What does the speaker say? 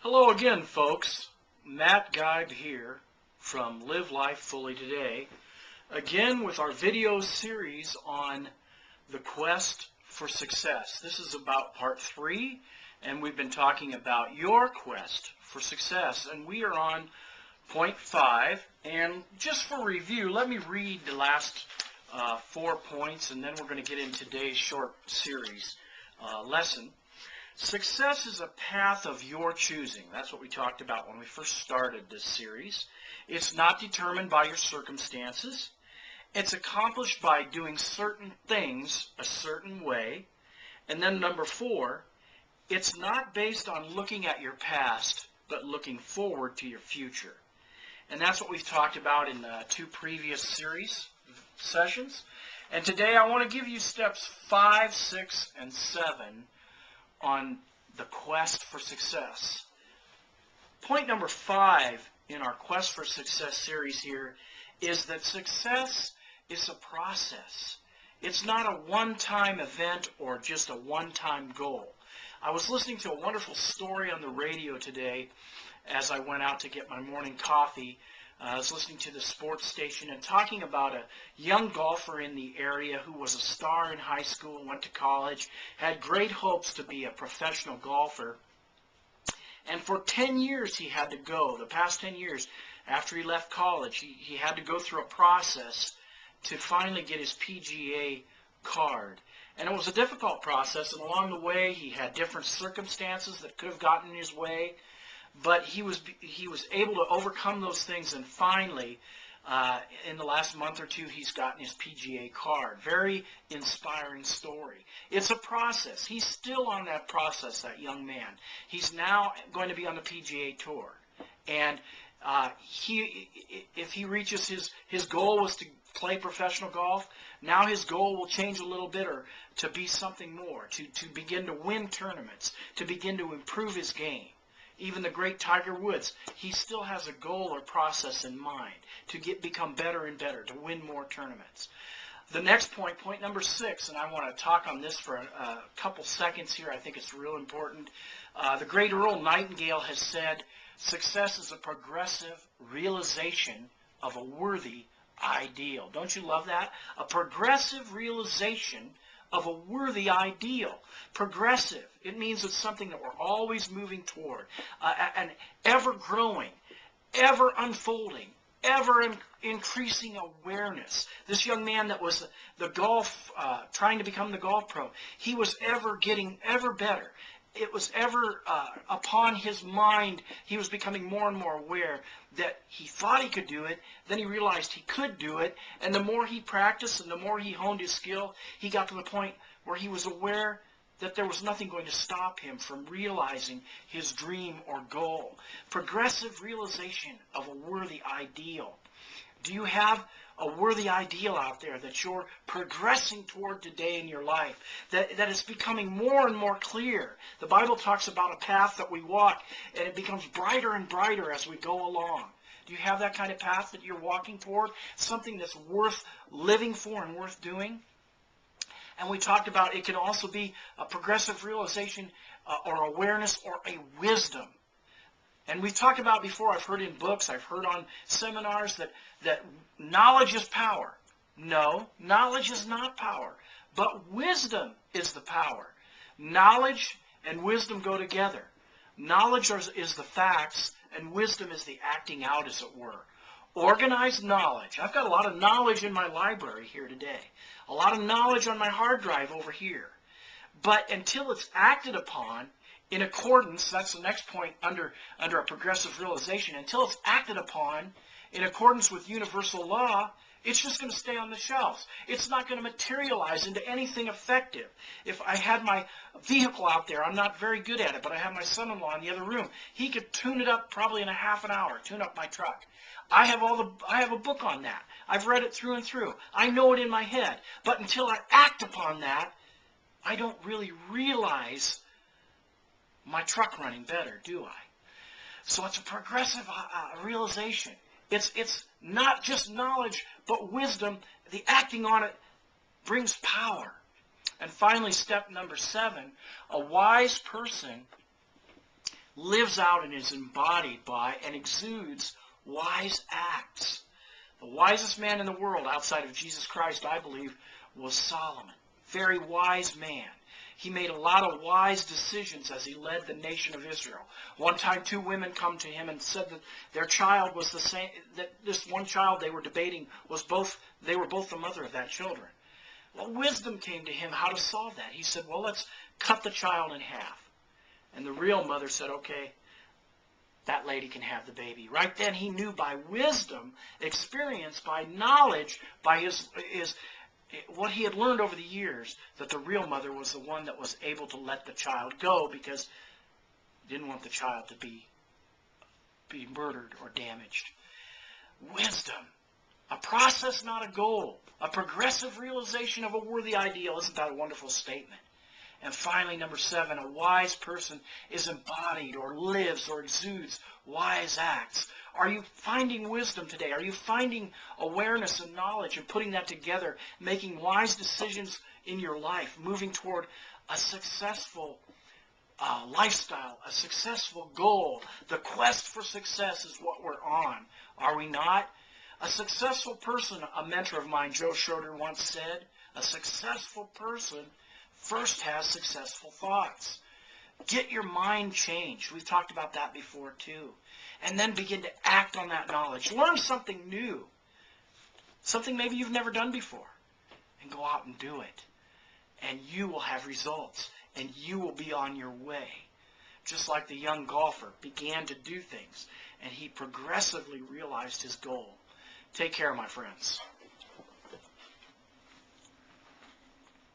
Hello again, folks. Matt Guide here from Live Life Fully Today, again with our video series on the quest for success. This is about part 3, and we've been talking about your quest for success, and we are on point 5. And just for review, let me read the last 4 points, and then we're going to get into today's short series lesson. Success is a path of your choosing. That's what we talked about when we first started this series. It's not determined by your circumstances. It's accomplished by doing certain things a certain way. And then number 4, it's not based on looking at your past, but looking forward to your future. And that's what we've talked about in 2 previous series sessions. And today I want to give you steps 5, 6, and 7 on the quest for success. Point number 5 in our quest for success series here is that success is a process. It's not a one-time event or just a one-time goal. I was listening to a wonderful story on the radio today as I went out to get my morning coffee. I was listening to the sports station and talking about a young golfer in the area who was a star in high school, went to college, had great hopes to be a professional golfer. And for 10 years he had to go. The past 10 years after he left college, he had to go through a process to finally get his PGA card. And it was a difficult process, and along the way he had different circumstances that could have gotten in his way. But he was able to overcome those things, and finally, in the last month or 2, he's gotten his PGA card. Very inspiring story. It's a process. He's still on that process, that young man. He's now going to be on the PGA Tour. And if he reaches his goal was to play professional golf, now his goal will change a little bit, or to be something more, to begin to win tournaments, to begin to improve his game. Even the great Tiger Woods, he still has a goal or process in mind to become better and better, to win more tournaments. The next point, point number 6, and I want to talk on this for a couple seconds here. I think it's real important. The great Earl Nightingale has said, success is a progressive realization of a worthy ideal. Don't you love that? A progressive realization of a worthy ideal. Progressive. It means it's something that we're always moving toward. An ever-growing, ever-unfolding, ever-increasing awareness. This young man that was the golf, trying to become the golf pro, he was ever getting ever better. It was ever upon his mind. He was becoming more and more aware that he thought he could do it. Then he realized he could do it. And the more he practiced and the more he honed his skill, he got to the point where he was aware that there was nothing going to stop him from realizing his dream or goal. Progressive realization of a worthy ideal. Do you have a worthy ideal out there that you're progressing toward today in your life, that is becoming more and more clear? The Bible talks about a path that we walk, and it becomes brighter and brighter as we go along. Do you have that kind of path that you're walking toward? Something that's worth living for and worth doing? And we talked about it can also be a progressive realization or awareness or a wisdom. And we've talked about before, I've heard in books, I've heard on seminars that knowledge is power. No, knowledge is not power, but wisdom is the power. Knowledge and wisdom go together. Knowledge is the facts, and wisdom is the acting out, as it were. Organized knowledge. I've got a lot of knowledge in my library here today. A lot of knowledge on my hard drive over here. But until it's acted upon in accordance, that's the next point under a progressive realization, until it's acted upon in accordance with universal law, it's just going to stay on the shelves. It's not going to materialize into anything effective. If I had my vehicle out there, I'm not very good at it, but I have my son-in-law in the other room. He could tune it up probably in a half an hour, tune up my truck. I have a book on that. I've read it through and through. I know it in my head. But until I act upon that, I don't really realize my truck running better, do I? So it's a progressive realization. It's not just knowledge, but wisdom. The acting on it brings power. And finally, step number 7, a wise person lives out and is embodied by and exudes wise acts. The wisest man in the world outside of Jesus Christ, I believe, was Solomon. Very wise man. He made a lot of wise decisions as he led the nation of Israel. One time, two women come to him and said that their child was the same, that this one child they were debating was they were both the mother of that children. Well, wisdom came to him how to solve that. He said, well, let's cut the child in half. And the real mother said, okay, that lady can have the baby. Right then he knew by wisdom, experience, by knowledge, by what he had learned over the years, that the real mother was the one that was able to let the child go because he didn't want the child to be murdered or damaged. Wisdom. A process, not a goal. A progressive realization of a worthy ideal. Isn't that a wonderful statement? And finally, number 7, a wise person is embodied or lives or exudes wise acts. Are you finding wisdom today? Are you finding awareness and knowledge and putting that together, making wise decisions in your life, moving toward a successful lifestyle, a successful goal? The quest for success is what we're on. Are we not? A successful person, a mentor of mine, Joe Schroeder, once said, a successful person first has successful thoughts. Get your mind changed. We've talked about that before too. And then begin to act on that knowledge. Learn something new. Something maybe you've never done before. And go out and do it. And you will have results. And you will be on your way. Just like the young golfer began to do things. And he progressively realized his goal. Take care, my friends.